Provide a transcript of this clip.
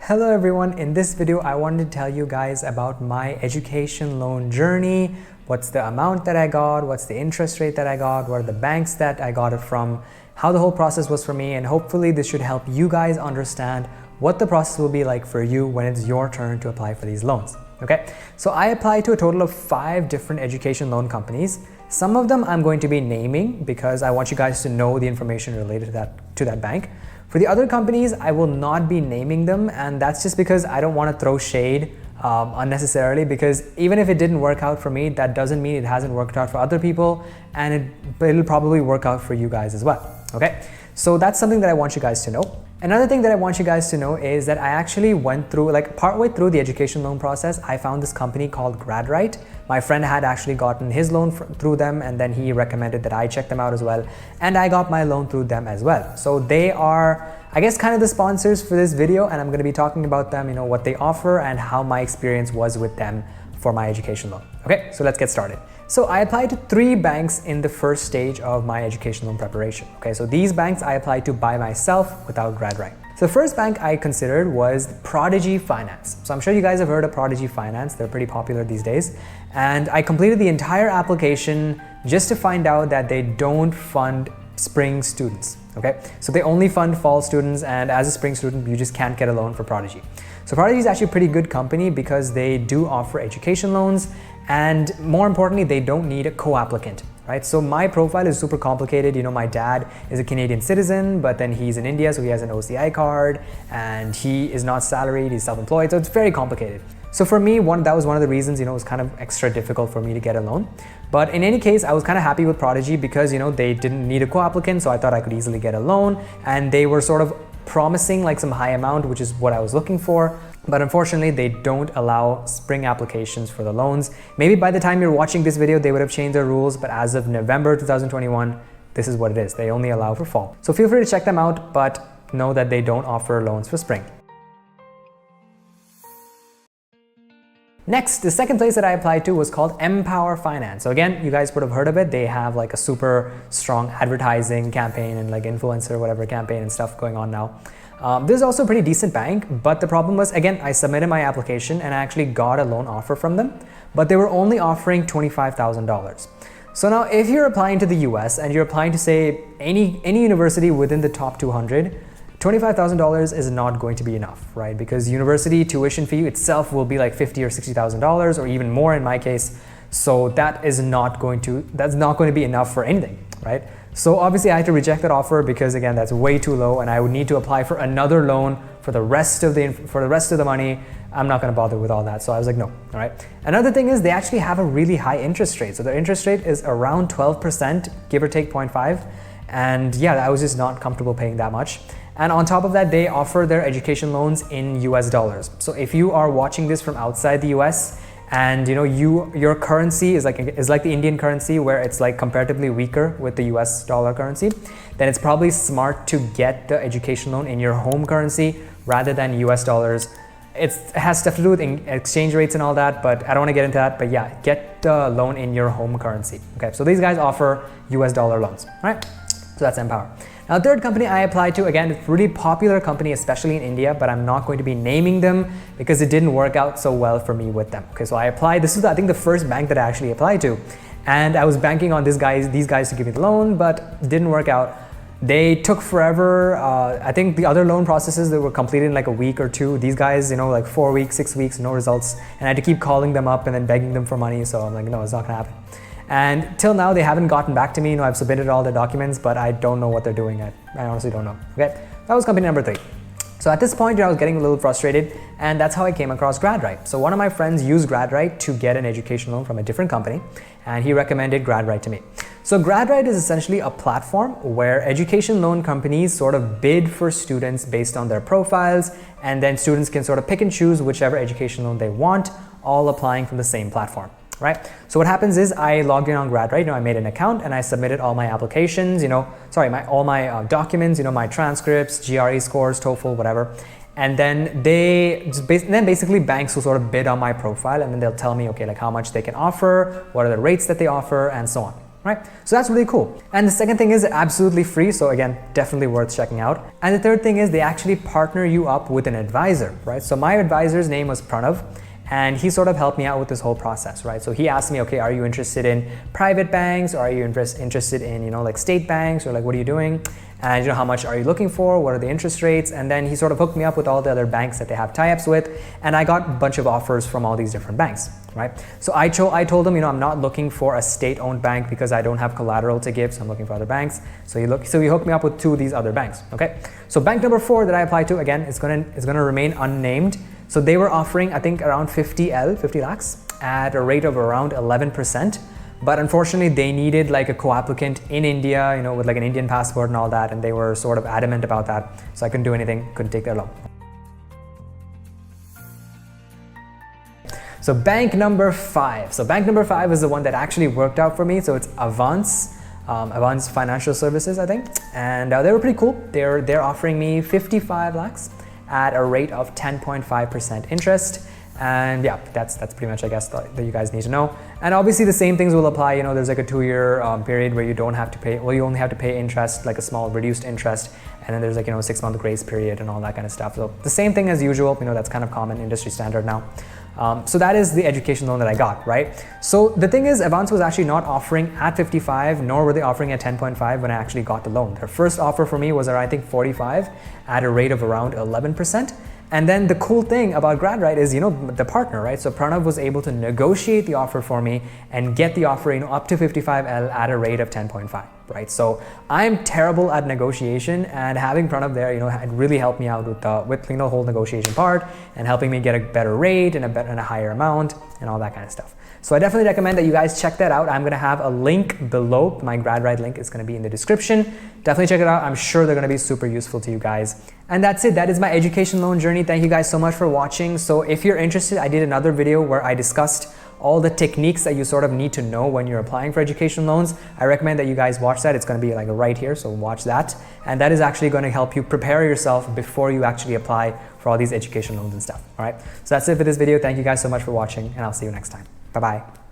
Hello everyone, in this video I wanted to tell you guys about my education loan journey. What's the amount that I got, what's the interest rate that I got, what are the banks that I got it from, how the whole process was for me, and hopefully this should help you guys understand what the process will be like for you when it's your turn to apply for these loans. Okay, so I applied to a total of 5 different education loan companies. Some of them I'm going to be naming because I want you guys to know the information related to that bank. For the other companies, I will not be naming them, and that's just because I don't want to throw shade unnecessarily, because even if it didn't work out for me, that doesn't mean it hasn't worked out for other people, and it'll probably work out for you guys as well. Okay, so that's something that I want you guys to know. Another thing that I want you guys to know is that I actually went through, like partway through the education loan process, I found this company called Gradright. My friend had actually gotten his loan through them, and then he recommended that I check them out as well, and I got my loan through them as well. So they are, I guess, kind of the sponsors for this video, and I'm going to be talking about them, you know, what they offer and how my experience was with them for my education loan. Okay, so let's get started. So I applied to 3 banks in the first stage of my education loan preparation. Okay, so these banks I applied to by myself without Gradright. So the first bank I considered was Prodigy Finance. So I'm sure you guys have heard of Prodigy Finance. They're pretty popular these days. And I completed the entire application just to find out that they don't fund spring students. Okay, so they only fund fall students, and as a spring student, you just can't get a loan for Prodigy. So Prodigy is actually a pretty good company because they do offer education loans, and more importantly, they don't need a co-applicant, right? So my profile is super complicated. You know, my dad is a Canadian citizen, but then he's in India, so he has an OCI card, and he is not salaried, he's self-employed, so it's very complicated. So for me, that was one of the reasons, you know, it was kind of extra difficult for me to get a loan. But in any case, I was kind of happy with Prodigy because, you know, they didn't need a co-applicant, so I thought I could easily get a loan, and they were sort of promising like some high amount, which is what I was looking for. But unfortunately, they don't allow spring applications for the loans. Maybe by the time you're watching this video, they would have changed their rules, but as of November 2021, this is what it is. They only allow for fall. So feel free to check them out, but know that they don't offer loans for spring. Next, the second place that I applied to was called MPOWER Finance. So again, you guys would have heard of it. They have like a super strong advertising campaign and like influencer, whatever campaign and stuff going on now. This is also a pretty decent bank, but the problem was, again, I submitted my application and I actually got a loan offer from them, but they were only offering $25,000. So now if you're applying to the US and you're applying to say any university within the top 200, $25,000 is not going to be enough, right? Because university tuition fee itself will be like $50,000 or $60,000 or even more in my case. So that's not going to be enough for anything, right? So obviously I had to reject that offer because again, that's way too low, and I would need to apply for another loan for the rest of the money. I'm not going to bother with all that. So I was like, no. All right. Another thing is they actually have a really high interest rate. So their interest rate is around 12%, give or take 0.5. And yeah, I was just not comfortable paying that much. And on top of that, they offer their education loans in US dollars. So if you are watching this from outside the US and you know your currency is like the Indian currency, where it's like comparatively weaker with the US dollar currency, then it's probably smart to get the education loan in your home currency rather than US dollars. It has stuff to do with exchange rates and all that, but I don't want to get into that. But yeah, get the loan in your home currency. Okay, so these guys offer US dollar loans, right? So that's MPOWER. Now, the third company I applied to, again, it's a really popular company, especially in India, but I'm not going to be naming them because it didn't work out so well for me with them. Okay, so I applied. This is, I think, the first bank that I actually applied to, and I was banking on these guys to give me the loan, but it didn't work out. They took forever. I think the other loan processes that were completed in like a week or two. These guys, you know, like 4 weeks, 6 weeks, no results, and I had to keep calling them up and then begging them for money. So I'm like, no, it's not gonna happen. And till now, they haven't gotten back to me. You know, I've submitted all the documents, but I don't know what they're doing. I honestly don't know. Okay, that was company number 3. So at this point, I was getting a little frustrated, and that's how I came across Gradright. So one of my friends used Gradright to get an education loan from a different company, and he recommended Gradright to me. So Gradright is essentially a platform where education loan companies sort of bid for students based on their profiles, and then students can sort of pick and choose whichever education loan they want, all applying from the same platform. Right? So what happens is I logged in on Gradright, you know, I made an account and I submitted all my applications, all my documents, you know, my transcripts, GRE scores, TOEFL, whatever. And then basically banks will sort of bid on my profile, and then they'll tell me, okay, like how much they can offer, what are the rates that they offer, and so on. right? So that's really cool. And the second thing is absolutely free. So again, definitely worth checking out. And the third thing is they actually partner you up with an advisor, right? So my advisor's name was Pranav, and he sort of helped me out with this whole process, right? So he asked me, okay, are you interested in private banks, or are you interested in, like state banks, or like what are you doing? And how much are you looking for? What are the interest rates? And then he sort of hooked me up with all the other banks that they have tie-ups with, and I got a bunch of offers from all these different banks, right? So I told him, I'm not looking for a state-owned bank because I don't have collateral to give, so I'm looking for other banks. So he hooked me up with 2 of these other banks, okay? So bank number 4 that I applied to, again, is gonna remain unnamed. So they were offering, I think, around 50 lakhs at a rate of around 11%. But unfortunately, they needed like a co-applicant in India, with like an Indian passport and all that. And they were sort of adamant about that. So I couldn't do anything, couldn't take their loan. So bank number 5. So bank number 5 is the one that actually worked out for me. So it's Avance Financial Services, I think. And they were pretty cool. They're offering me 55 lakhs at a rate of 10.5% interest. And yeah, that's pretty much, I guess, that you guys need to know. And obviously the same things will apply. There's like a 2-year period where you don't have to pay, well, you only have to pay interest, like a small reduced interest. And then there's like, a 6-month grace period and all that kind of stuff. So the same thing as usual, that's kind of common industry standard now. So that is the education loan that I got, right? So the thing is, Avance was actually not offering at 55, nor were they offering at 10.5 when I actually got the loan. Their first offer for me was around, I think, 45 at a rate of around 11%. And then the cool thing about Gradright is, the partner, right? So Pranav was able to negotiate the offer for me and get the offer, up to 55L at a rate of 10.5, right? So I'm terrible at negotiation, and having Pranav there, it really helped me out with the whole negotiation part and helping me get a better rate and a higher amount and all that kind of stuff. So I definitely recommend that you guys check that out. I'm going to have a link below. My Gradright link is going to be in the description. Definitely check it out. I'm sure they're going to be super useful to you guys. And that's it. That is my education loan journey. Thank you guys so much for watching. So if you're interested, I did another video where I discussed all the techniques that you sort of need to know when you're applying for education loans. I recommend that you guys watch that. It's going to be like right here, so watch that. And that is actually going to help you prepare yourself before you actually apply for all these education loans and stuff. All right. So that's it for this video. Thank you guys so much for watching, and I'll see you next time. Bye-bye.